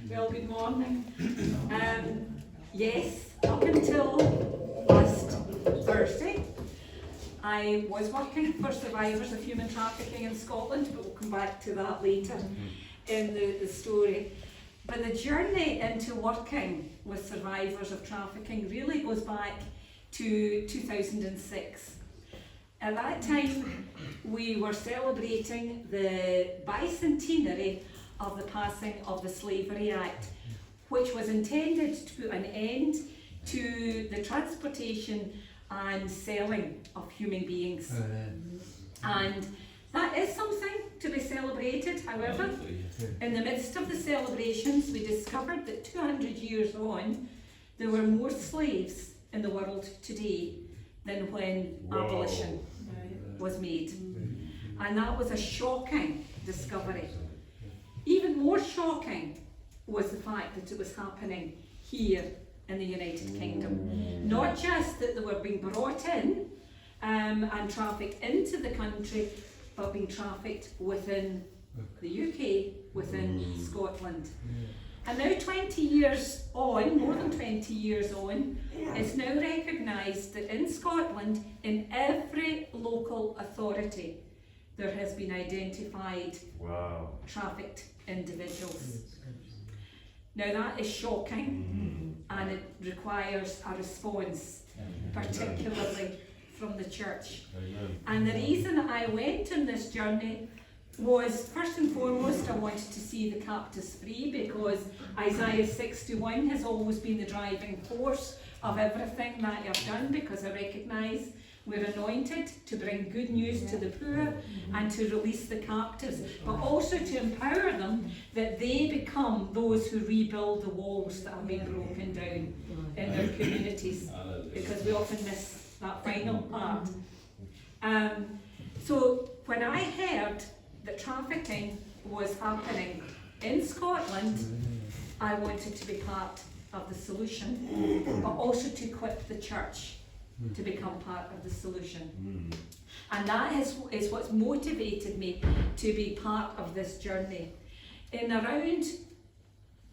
Well, good morning. Yes, up until last Thursday, I was working for survivors of human trafficking in Scotland, but we'll come back to that later in the story. But the journey into working with survivors of trafficking really goes back to 2006. At that time, we were celebrating the bicentenary of the passing of the Slavery Act, which was intended to put an end to the transportation and selling of human beings. And that is something to be celebrated. However, in the midst of the celebrations, we discovered that 200 years on, there were more slaves in the world today than when abolition was made. And that was a shocking discovery. Even more shocking was the fact that it was happening here in the United Kingdom. Not just that they were being brought in and trafficked into the country, but being trafficked within the UK, within Scotland. And now 20 years on, more than 20 years on, it's now recognised that in Scotland, in every local authority, there has been identified trafficked individuals. Now that is shocking, and it requires a response, particularly from the church. And the reason I went on this journey was, first and foremost, I wanted to see the captives free, because Isaiah 61 has always been the driving force of everything that I've done, because I recognise we're anointed to bring good news to the poor and to release the captives, but also to empower them that they become those who rebuild the walls that have been broken down in their communities, because we often miss that final part. So when I heard that trafficking was happening in Scotland, I wanted to be part of the solution, but also to equip the church to become part of the solution. And that is what's motivated me to be part of this journey. In around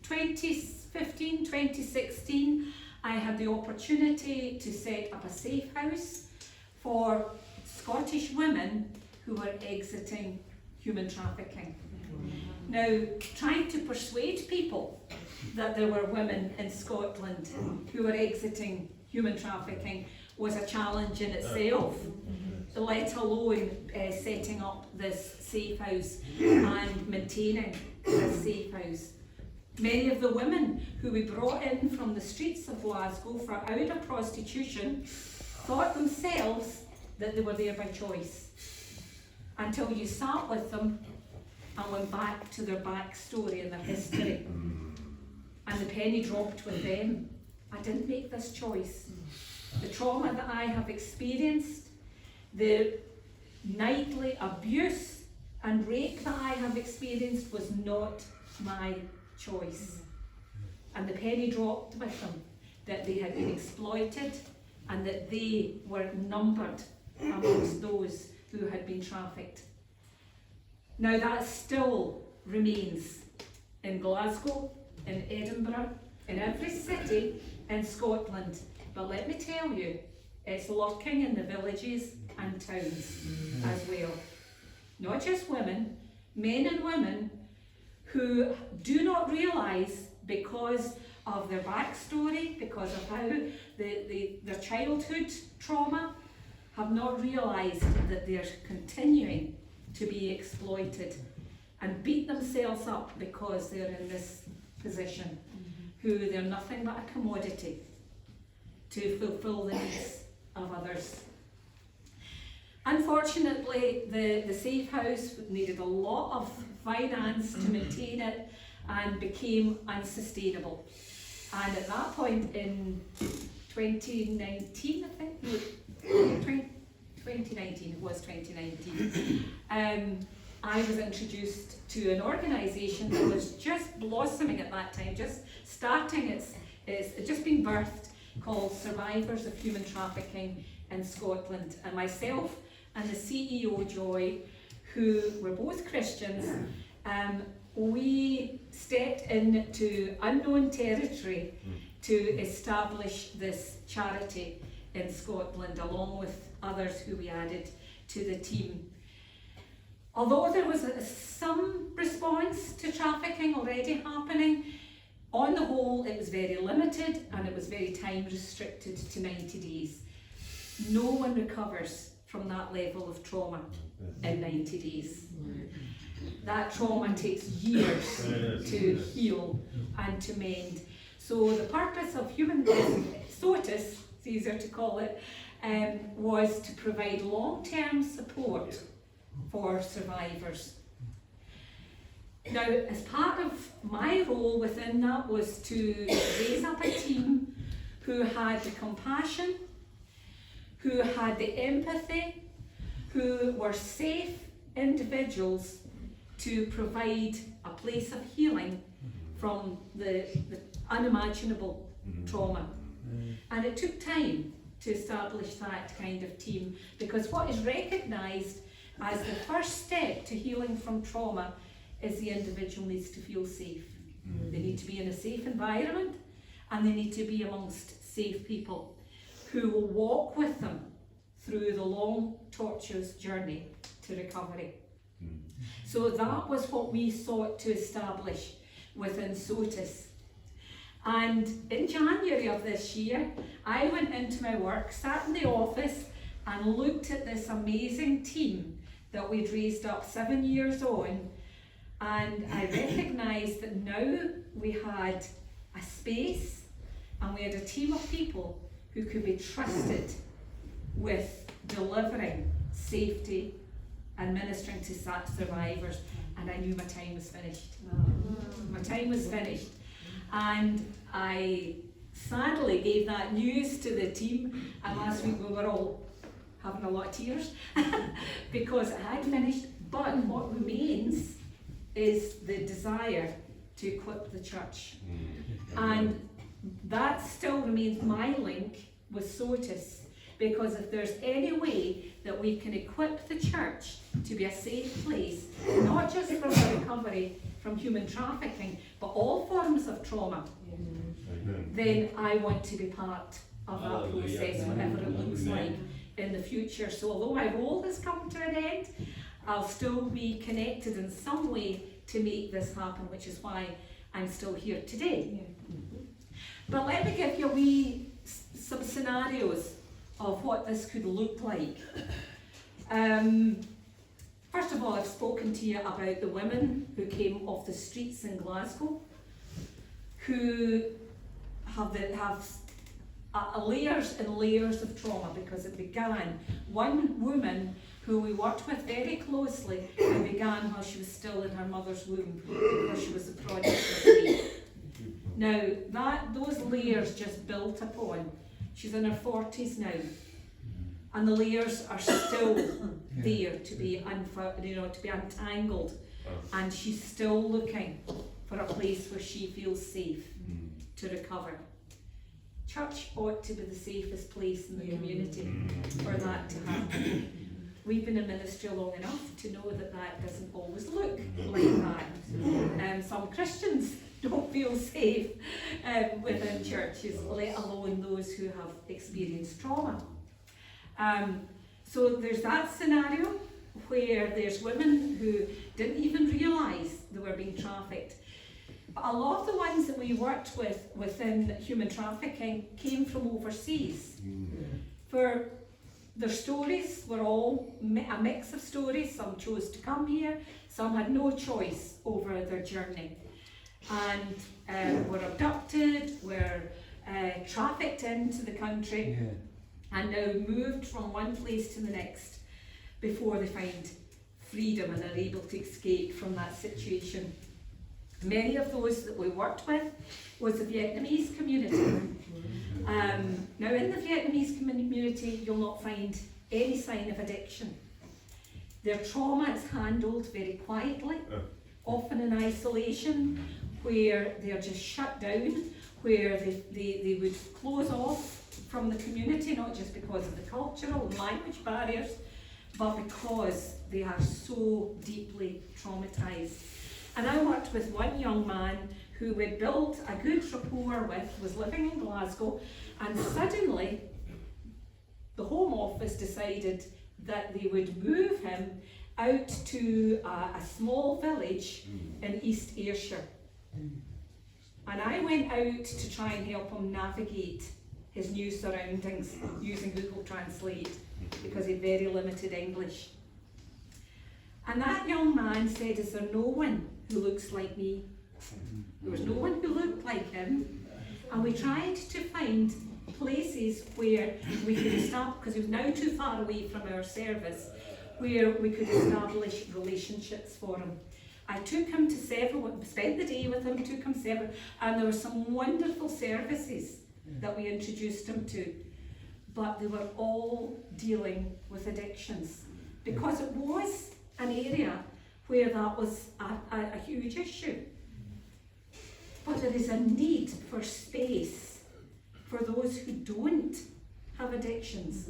2015, 2016, I had the opportunity to set up a safe house for Scottish women who were exiting human trafficking. Now, trying to persuade people that there were women in Scotland who were exiting human trafficking was a challenge in itself, let alone setting up this safe house and maintaining this safe house. Many of the women who we brought in from the streets of Glasgow for out of prostitution thought themselves that they were there by choice, until you sat with them and went back to their backstory and their history. And the penny dropped with them. I didn't make this choice. The trauma that I have experienced, the nightly abuse and rape that I have experienced was not my choice. And the penny dropped with them that they had been exploited and that they were numbered amongst those who had been trafficked. Now that still remains in Glasgow, in Edinburgh, in every city in Scotland. But let me tell you, it's lurking in the villages and towns as well. Not just women, men and women who do not realise, because of their backstory, because of how their childhood trauma, have not realised that they're continuing to be exploited and beat themselves up because they're in this position, who they're nothing but a commodity to fulfil the needs of others. Unfortunately, the safe house needed a lot of finance to maintain it and became unsustainable. And at that point in 2019, I think, no, 2019, it was 2019, I was introduced to an organisation that was just blossoming at that time, just starting, it's just been birthed, called Survivors of Human Trafficking in Scotland. And myself and the CEO, Joy, who were both Christians, we stepped into unknown territory to establish this charity in Scotland, along with others who we added to the team. Although there was some response to trafficking already happening, on the whole it was very limited and it was very time restricted to 90 days. No one recovers from that level of trauma in 90 days. That trauma takes years to heal and to mend. So the purpose of SOTUS, it's easier to call it, was to provide long-term support for survivors. Now, as part of my role within that was to raise up a team who had the compassion, who had the empathy, who were safe individuals to provide a place of healing from the unimaginable trauma. And it took time to establish that kind of team, because what is recognised as the first step to healing from trauma is the individual needs to feel safe. They need to be in a safe environment, and they need to be amongst safe people who will walk with them through the long, tortuous journey to recovery. So that was what we sought to establish within SOTUS. And in January of this year, I went into my work, sat in the office and looked at this amazing team that we'd raised up 7 years on, and I recognised that now we had a space and we had a team of people who could be trusted with delivering safety and ministering to survivors, and I knew my time was finished. My time was finished, and I sadly gave that news to the team, and last week we were all having a lot of tears because it had finished. But what remains is the desire to equip the church, and that still remains my link with SOTUS, because if there's any way that we can equip the church to be a safe place, not just for the recovery from human trafficking, but all forms of trauma, then I want to be part of that process, whatever it looks like in the future. So although my role has come to an end, I'll still be connected in some way to make this happen, which is why I'm still here today. But let me give you some scenarios of what this could look like. First of all, I've spoken to you about the women who came off the streets in Glasgow, who have layers and layers of trauma, because it began, one woman who we worked with very closely, it began while she was still in her mother's womb, because she was a product of rape. Now, those layers just built upon. She's in her 40s now, and the layers are still there to be untangled, and she's still looking for a place where she feels safe to recover. Church ought to be the safest place in the community for that to happen. We've been in ministry long enough to know that that doesn't always look like that. Some Christians don't feel safe within churches, let alone those who have experienced trauma. So there's that scenario where there's women who didn't even realise they were being trafficked. But a lot of the ones that we worked with within human trafficking came from overseas. For their stories were all a mix of stories. Some chose to come here, some had no choice over their journey, and were abducted, were trafficked into the country, and now moved from one place to the next before they find freedom and are able to escape from that situation. Many of those that we worked with was the Vietnamese community. Now in the Vietnamese community, you'll not find any sign of addiction. Their trauma is handled very quietly, often in isolation, where they are just shut down, where they would close off from the community, not just because of the cultural and language barriers, but because they are so deeply traumatized. And I worked with one young man who we'd built a good rapport with, was living in Glasgow, and suddenly the Home Office decided that they would move him out to a small village in East Ayrshire. And I went out to try and help him navigate his new surroundings using Google Translate, because he had very limited English. And that young man said, "Is there no one who looks like me?" There was no one who looked like him. And we tried to find places where we could establish, because he was now too far away from our service, where we could establish relationships for him. I took him to several, spent the day with him, took him several, and there were some wonderful services that we introduced him to, but they were all dealing with addictions, because it was an area where that was a huge issue. But there is a need for space for those who don't have addictions,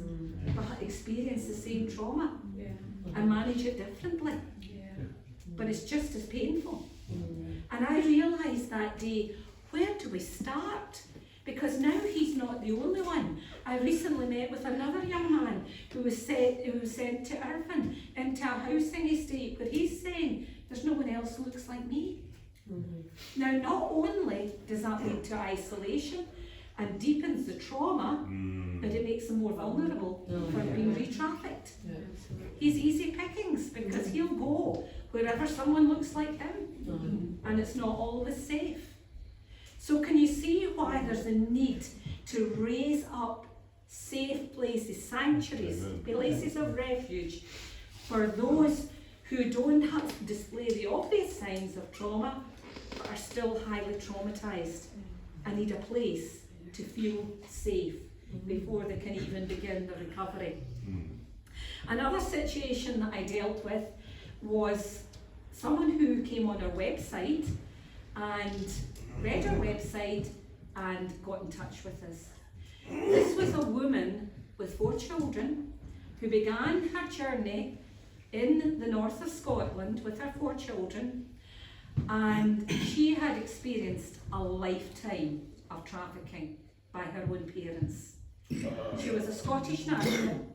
but experience the same trauma and manage it differently. But it's just as painful. And I realised that day, where do we start? Because now he's not the only one. I recently met with another young man who was sent to Irvine into a housing estate where he's saying, "There's no one else who looks like me." Now, not only does that lead to isolation and deepens the trauma, but it makes them more vulnerable for being re-trafficked. He's easy pickings because he'll go wherever someone looks like him, and it's not always safe. So can you see why there's a need to raise up safe places, sanctuaries, places of refuge for those who don't have to display the obvious signs of trauma, but are still highly traumatised and need a place to feel safe before they can even begin the recovery. Another situation that I dealt with was someone who came on our website and read our website and got in touch with us. This was a woman with 4 children who began her journey in the north of Scotland with her 4 children, and she had experienced a lifetime of trafficking by her own parents. She was a Scottish national.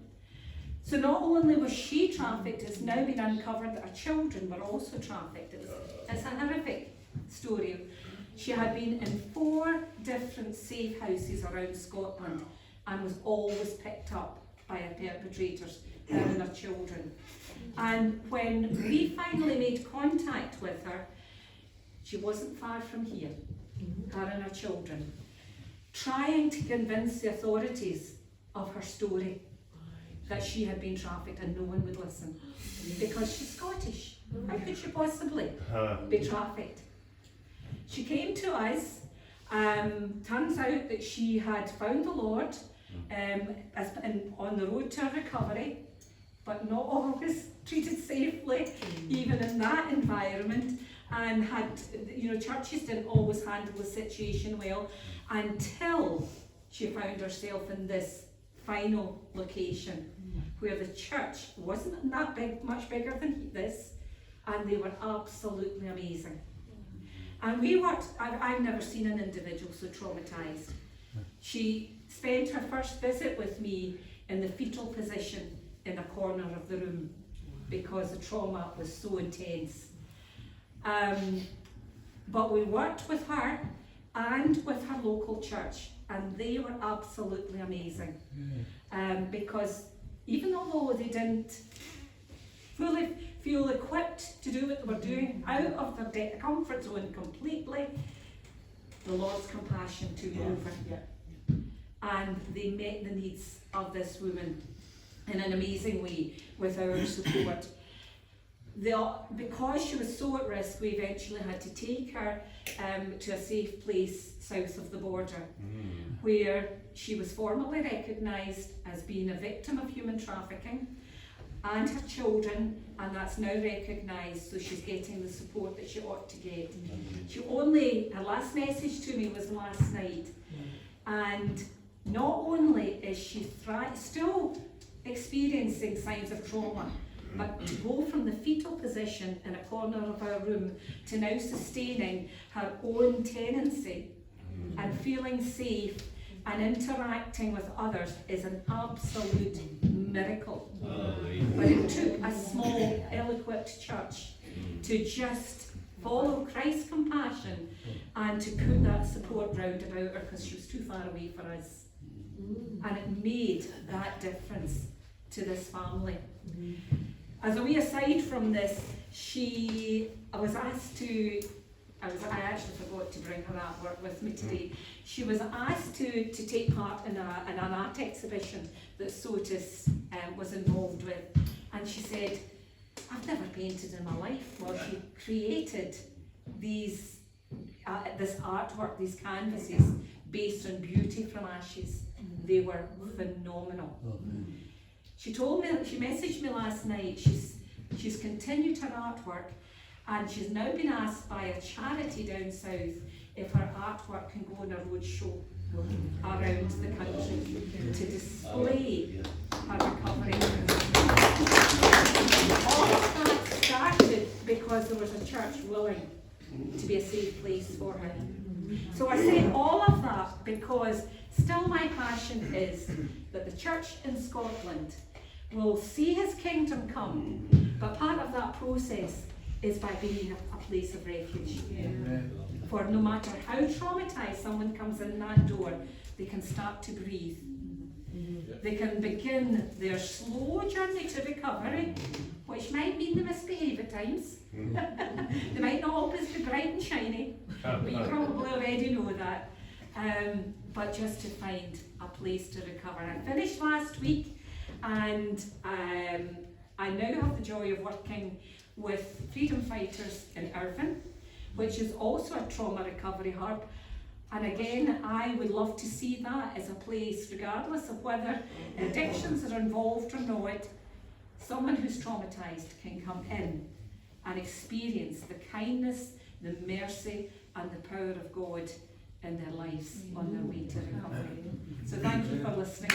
So not only was she trafficked, it's now been uncovered that her children were also trafficked. It's a horrific story. She had been in 4 different safe houses around Scotland and was always picked up by her perpetrators, her and her children. And when we finally made contact with her, she wasn't far from here, her and her children, trying to convince the authorities of her story, that she had been trafficked, and no one would listen because she's Scottish. How could she possibly be trafficked? She came to us. Turns out that she had found the Lord on the road to her recovery, but not always treated safely, even in that environment, and had, churches didn't always handle the situation well, until she found herself in this final location where the church wasn't that big, much bigger than this, and they were absolutely amazing. And we worked, I've never seen an individual so traumatised. She spent her first visit with me in the fetal position in a corner of the room because the trauma was so intense. But we worked with her and with her local church, and they were absolutely amazing. Because even although they didn't fully feel equipped to do what they were doing, out of their comfort zone completely, the Lord's compassion took over. And they met the needs of this woman in an amazing way with our support. Because she was so at risk, we eventually had to take her to a safe place south of the border, where she was formally recognised as being a victim of human trafficking, and her children, and that's now recognised, so she's getting the support that she ought to get. Her last message to me was last night, and not only is she still experiencing signs of trauma, but to go from the fetal position in a corner of our room to now sustaining her own tenancy and feeling safe and interacting with others is an absolute miracle. But it took a small, ill-equipped church to just follow Christ's compassion and to put that support round about her because she was too far away for us. And it made that difference to this family. As a wee aside from this, I actually forgot to bring her artwork with me today. She was asked to take part in an art exhibition that SOTUS was involved with, and she said, I've never painted in my life. Well, she created this artwork, these canvases, based on beauty from ashes. They were phenomenal. She told me, she messaged me last night, she's continued her artwork, and she's now been asked by a charity down south if her artwork can go on a roadshow around the country to display her recovery. All of that started because there was a church willing to be a safe place for her. So I say all of that because still my passion is that the church in Scotland will see his kingdom come, but part of that process is by being a place of refuge. For no matter how traumatised someone comes in that door, they can start to breathe. They can begin their slow journey to recovery, which might mean they misbehave at times. They might not always be bright and shiny, but you probably already know that. But just to find a place to recover. I finished last week, and I now have the joy of working with freedom fighters in Irvine, which is also a trauma recovery hub. And again, I would love to see that as a place, regardless of whether addictions are involved or not, someone who's traumatised can come in and experience the kindness, the mercy and the power of God in their lives on their way to recovery. So thank you for listening.